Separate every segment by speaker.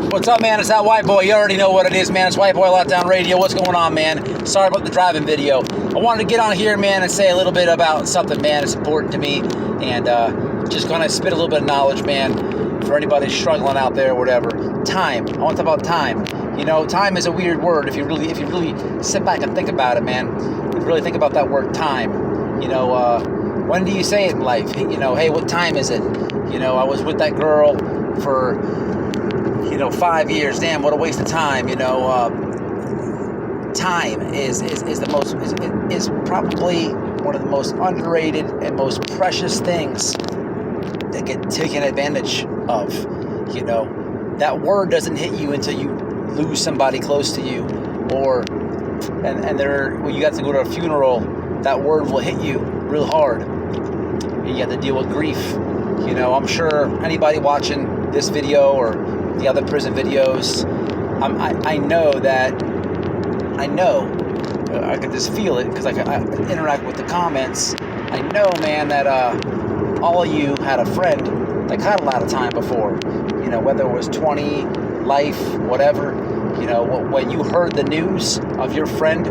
Speaker 1: What's up, man? It's that white boy. You already know what it is, man. It's White Boy Lockdown Radio. What's going on, man? Sorry about the driving video. I wanted to get on here, man, and say a little bit about something, man. It's important to me, and just gonna spit a little bit of knowledge, man, for anybody struggling out there or whatever. Time. I want to talk about time. You know, time is a weird word. If you really sit back and think about it, man. If you really think about that word, time. You know, when do you say it in life? You know, hey, what time is it? You know, I was with that girl for 5 years. Damn, what a waste of time. You know, time is probably one of the most underrated and most precious things that get taken advantage of. You know, that word doesn't hit you until you lose somebody close to you, when you got to go to a funeral, that word will hit you real hard. You have to deal with grief. You know, I'm sure anybody watching this video or the other prison videos, I can just feel it because I interact with the comments. I know, man, that all of you had a friend that had a lot of time before. You know, whether it was 20, life, whatever. You know, when you heard the news of your friend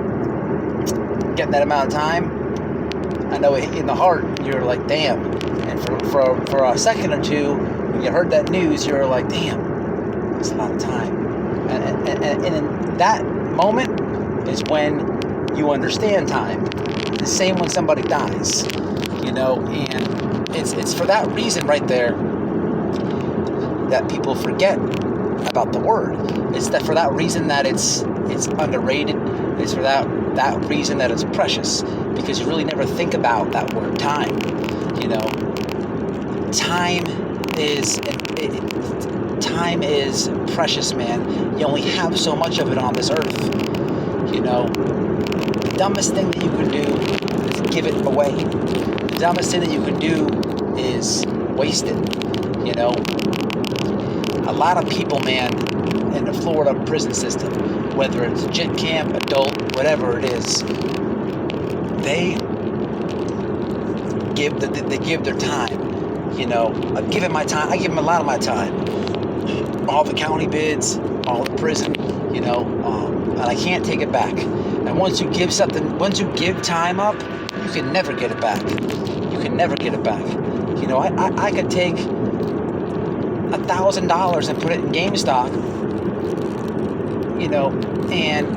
Speaker 1: getting that amount of time, I know it hit you in the heart. You're like, damn. And for a second or two, when you heard that news, you're like, damn, that's a lot of time. And in that moment is when you understand time. The same when somebody dies, you know, and it's for that reason right there that people forget about the word. It's that for that reason that it's underrated. It's for that reason that it's precious, because you really never think about that word time. You know, time is precious, man. You only have so much of it on this earth. You know, the dumbest thing that you can do is give it away. The dumbest thing that you can do is waste it. You know, a lot of people, man, in the Florida prison system, whether it's JIT camp, adult, whatever it is, they give their time. You know, I give them a lot of my time. All the county bids, all the prison, you know, and I can't take it back. And once you give time up, you can never get it back. You can never get it back. You know, I could take $1,000 and put it in GameStop, you know, and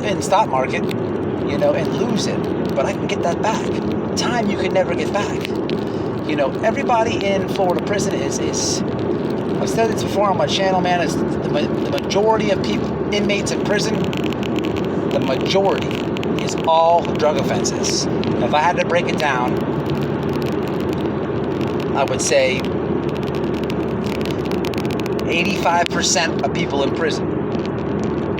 Speaker 1: in stock market, you know, and lose it. But I can get that back. Time you can never get back. You know, everybody in Florida prison is I've said this before on my channel, man, is the majority of inmates in prison, the majority is all drug offenses. If I had to break it down, I would say 85% of people in prison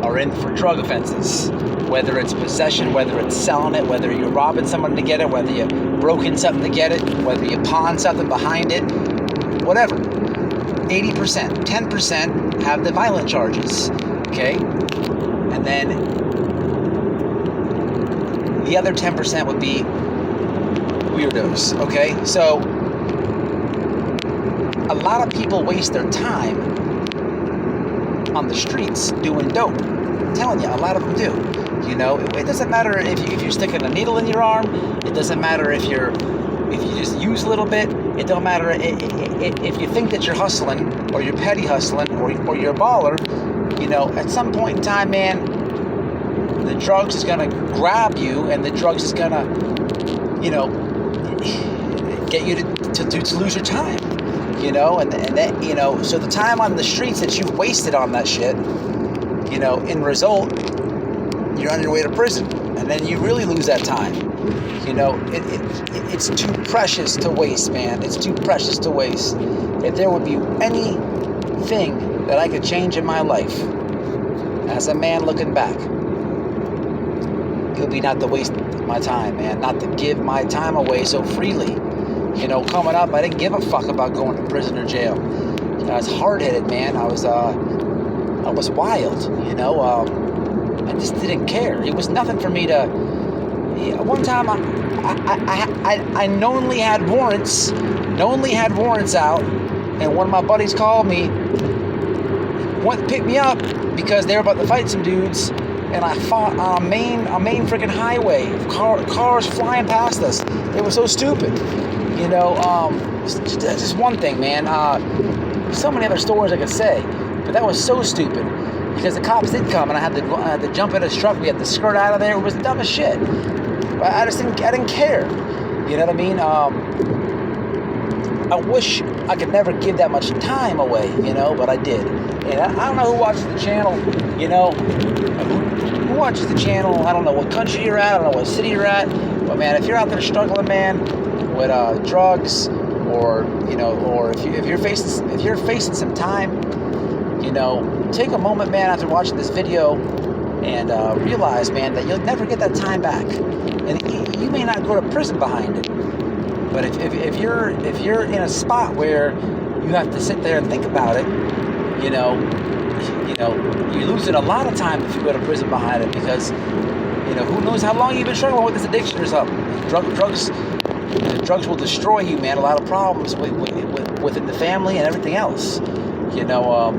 Speaker 1: are in for drug offenses. Whether it's possession, whether it's selling it, whether you're robbing someone to get it, whether you broke in something to get it, whether you pawned something behind it, whatever. 80%, 10% have the violent charges, okay? And then the other 10% would be weirdos, okay? So a lot of people waste their time on the streets doing dope. I'm telling you, a lot of them do. You know, it doesn't matter if you're sticking a needle in your arm. It doesn't matter if you just use a little bit. It don't matter if you think that you're hustling or you're petty hustling or you're a baller. You know, at some point in time, man, the drugs is gonna grab you, and the drugs is gonna, you know, get you to lose your time. You know, and that, you know, so the time on the streets that you wasted on that shit, you know, in result, you're on your way to prison, and then you really lose that time. You know, it's too precious to waste, man. It's too precious to waste. If there would be anything that I could change in my life, as a man looking back, it would be not to waste my time, man. Not to give my time away so freely. You know, coming up, I didn't give a fuck about going to prison or jail. You know, I was hard-headed, man. I was wild, you know. I just didn't care. It was nothing for me to... One time, I knowingly had warrants out, and one of my buddies called me went to pick me up because they were about to fight some dudes, and I fought on a main freaking highway. Cars flying past us. They were so stupid. You know, just one thing, man. So many other stories I could say, but that was so stupid because the cops did come, and I had to jump in his truck. We had to skirt out of there. It was dumb as shit. But I didn't care. You know what I mean? I wish I could never give that much time away, you know, but I did. And I don't know who watches the channel, you know. Who watches the channel? I don't know what country you're at. I don't know what city you're at. But man, if you're out there struggling, man, with drugs, or you know, or if you're facing some time, you know, take a moment, man, after watching this video, and realize, man, that you'll never get that time back, and you may not go to prison behind it. But if you're in a spot where you have to sit there and think about it, you know, you're losing a lot of time if you go to prison behind it, because, you know, who knows how long you've been struggling with this addiction or something. Drugs will destroy you, man. A lot of problems within the family and everything else. You know,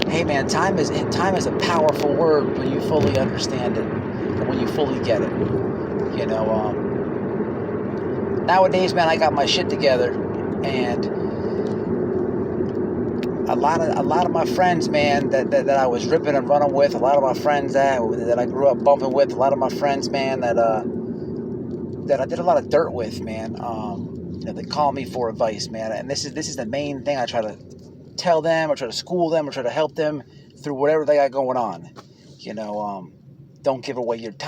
Speaker 1: hey, man, time is a powerful word when you fully understand it, and when you fully get it. You know, nowadays, man, I got my shit together, and a lot of my friends, man, that I was ripping and running with, a lot of my friends that I grew up bumping with, a lot of my friends, man, that I did a lot of dirt with, man. You know, they call me for advice, man, and this is the main thing I try to tell them, or try to school them, or try to help them through whatever they got going on. You know, don't give away your time.